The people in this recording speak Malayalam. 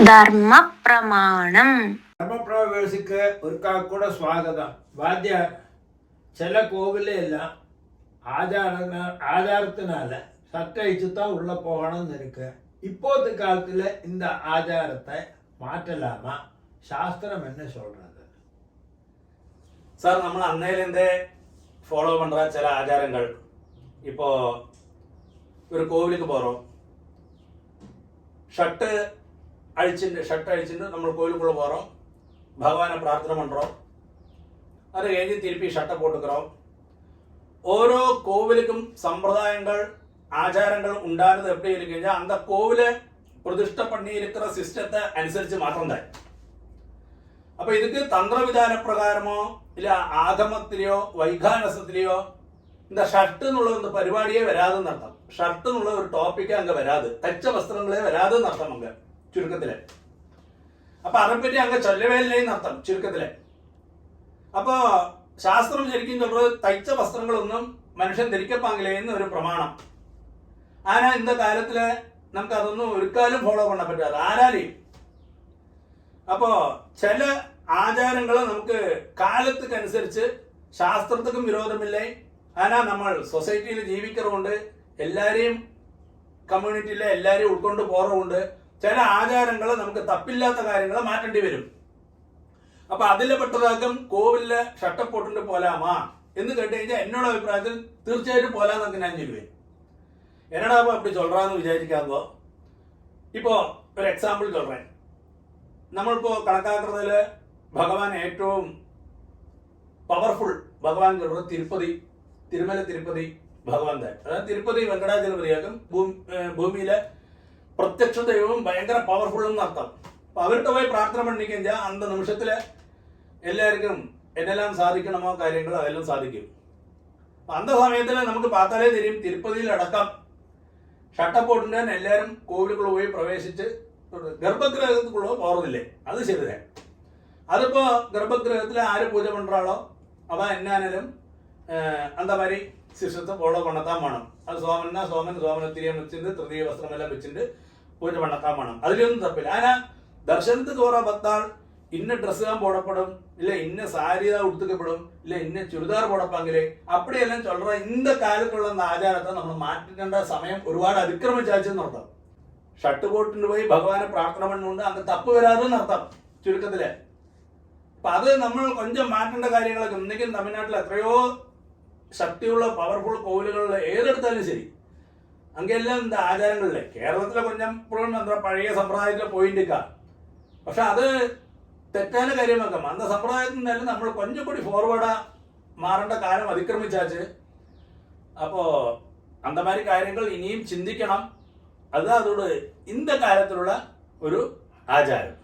ധർമ്മപ്രമാണം. ധർമ്മപ്രവേശിക്ക് ഒരിക്കൽ സ്വാഗതം. വാദ്യ ചില കോവിലെല്ലാം ஆச்சாரத்தினால சட்டழிச்சுதான் உள்ள போகணும்னு இருக்கு. இப்போது காலத்துல இந்த ஆச்சாரத்தை மாற்றலாமா? சாஸ்திரம் என்ன சொல்றது? சார், நம்ம அன்னையிலேருந்தே ஃபாலோ பண்ற சில ஆச்சாரங்கள். இப்போ ஒரு கோவிலுக்கு போறோம், ஷர்ட் அழிச்சுட்டு நம்ம கோவிலுக்குள்ள போறோம், பகவானை பிரார்த்தனை பண்றோம், அது കഴിഞ്ഞ് திருப்பி ஷர்ட்டை போட்டுக்கிறோம். ഓരോ കോവിലുക്കും സമ്പ്രദായങ്ങൾ ആചാരങ്ങൾ ഉണ്ടാകുന്നത് எப்படி இருக்குன்னா அந்த கோவிலை പ്രതിഷ്ഠ பண்ணி இருக்கிற சிஸ்டத்தை അനുസരിച്ച് മാത്രം. அப்ப இதுக்கு தந்திரவிதான பிரகாரமோ இல்ல ஆகமத்திலேயோ வைகானசத்திலேயோ இந்த ஷர்ட் എന്നുള്ള ഒരു പരിപാടിയെ വരാതെന്ന് അർത്ഥം. ഷർട്ട് എന്നുള്ള ഒരു ടോപ്പിക്ക് അങ്ങ് വരാതെ, തച്ച വസ്ത്രങ്ങളെ വരാതെന്ന് അർത്ഥം അങ്ങ് ചുരുക്കത്തില്. അപ്പൊ അതിനെപ്പറ്റി അങ്ങ് ചൊല്ലവേലെന്ന് അർത്ഥം ചുരുക്കത്തില്. അപ്പോ ശാസ്ത്രം ശരിക്കും சொல்றது തയ്ച്ച വസ്ത്രങ്ങളൊന്നും മനുഷ്യൻ ധരിക്കപ്പാങ്കിലേന്ന് ഒരു പ്രമാണം. ആനാ ഇന്ന കാലത്തില് നമുക്ക് അതൊന്നും ഒരുക്കാലും ഫോളോ பண்ண പറ്റാതെ ആരാലെയും. അപ്പോ ചില ആചാരങ്ങൾ നമുക്ക് കാലത്തിനനുസരിച്ച് ശാസ്ത്രത്തിനും വിരോധമില്ലേ. ആനാ നമ്മൾ സൊസൈറ്റിയിൽ ജീവിക്കുന്നതുകൊണ്ട് എല്ലാരെയും കമ്മ്യൂണിറ്റിയിലെ എല്ലാരെയും ഉൾക്കൊണ്ട് പോറുകൊണ്ട് ചില ആചാരങ്ങൾ നമുക്ക് തപ്പില്ലാത്ത കാര്യങ്ങൾ മാറ്റേണ്ടി വരും. അപ്പൊ അതിലെ പെട്ടതാക്കും കോവിലില് ഷട്ടപ്പോട്ടിട്ട് പോലാമാ എന്ന് കേട്ട് കഴിഞ്ഞാൽ എന്നോട് അഭിപ്രായത്തിൽ തീർച്ചയായിട്ടും പോലാന്നൊക്കെ ഞാൻ ചൊല്ലുവേ. എന്നടാ அப்படி சொல்றான்னு വിചാരിക്കാമ്പോ ഇപ്പോ ഒരു എക്സാമ്പിൾ ചൊല്ലേൻ. നമ്മളിപ്പോ കണക്കാക്കുന്നതില് ഭഗവാൻ ഏറ്റവും പവർഫുൾ ഭഗവാൻ ചൊല്ലുന്നത് തിരുമല തിരുപ്പതി ഭഗവാൻ തന്നെ. അതായത് തിരുപ്പതി വെങ്കടാചലപതിയാക്കും ഭൂമിയിലെ പ്രത്യക്ഷ ദൈവവും ഭയങ്കര പവർഫുൾ എന്ന് അർത്ഥം. അപ്പൊ അവരുടെ പോയി പ്രാർത്ഥന പണിക്കഴിഞ്ഞാൽ അന്ത നിമിഷത്തില് എല്ലാവർക്കും എന്നെല്ലാം സാധിക്കണമോ കാര്യങ്ങൾ അതെല്ലാം സാധിക്കും. അന്ത സമയത്തിൽ നമുക്ക് പാത്താലേ തരും തിരുപ്പതിയിലടക്കം ഷട്ടപ്പോട്ടിന്റെ എല്ലാവരും കോവിലുകൾ പോയി പ്രവേശിച്ച് ഗർഭഗൃഹത്തിലുള്ള പോറുന്നില്ലേ, അത് ശരിതേ. അതിപ്പോ ഗർഭഗൃഹത്തിൽ ആര് പൂജ പண்றாளோ അവ എന്നാലും എന്താ മാതിരി സിസ്റ്റത്തെ ഫോളോ പണത്താൻ വേണം. അത് സോമനത്തിരിയം വെച്ചിട്ട് തൃതീയ വസ്ത്രമെല്ലാം വെച്ചിട്ട് പൂജ പണത്താൻ വേണം. അതിലൊന്നും തപ്പില്ല. ആനാ ദർശനத்துக்கு வர பக்தாள் இன்ன ட்ரெஸ் தான் போடப்படும், இல்ல இன்ன சாரி தான் உடுத்துக்கப்படும், இல்ல இன்ன ചുരിദാർ போடப்பாங்களே அப்படியெல்லாம் சொல்ற இந்த കാലത്തുള്ള ആചാരത്തെ നമ്മൾ മാറ്റേണ്ട സമയം ഒരുപാട് അതിക്രമിച്ചാച്ചെന്ന് അർത്ഥം. ഷർട്ട് പോട്ടിന് പോയി ഭഗവാനെ പ്രാർത്ഥന പണ്ണുകൊണ്ട് അങ്ങ് തപ്പ് വരാതെന്ന് അർത്ഥം ചുരുക്കത്തില്. അപ്പൊ അത് നമ്മൾ കൊഞ്ചം മാറ്റേണ്ട കാര്യങ്ങളൊക്കെ ഒന്നെങ്കിൽ തമിഴ്നാട്ടിൽ എത്രയോ ശക്തിയുള്ള പവർഫുൾ കോവിലുകളിൽ ഏതെടുത്താലും ശരി അങ്ങെല്ലാം എന്താ ആചാരങ്ങളിലെ കേരളത്തിലെ കൊഞ്ചം ഇപ്പോഴും എന്താ പഴയ സമ്പ്രദായത്തിലെ പോയിന്റിക്ക. പക്ഷെ അത് തെറ്റാന കാര്യമാക്കാം. അന്ത സമ്പ്രദായത്തിൽ നിന്നാലും നമ്മൾ കൊഞ്ചം കൂടി ഫോർവേഡാ മാറേണ്ട കാലം അതിക്രമിച്ചാച്ച്. അപ്പോ അന്തമാരി കാര്യങ്ങൾ ഇനിയും ചിന്തിക്കണം. അതോട് ഇന്ന കാലത്തിലുള്ള ഒരു ആചാരം.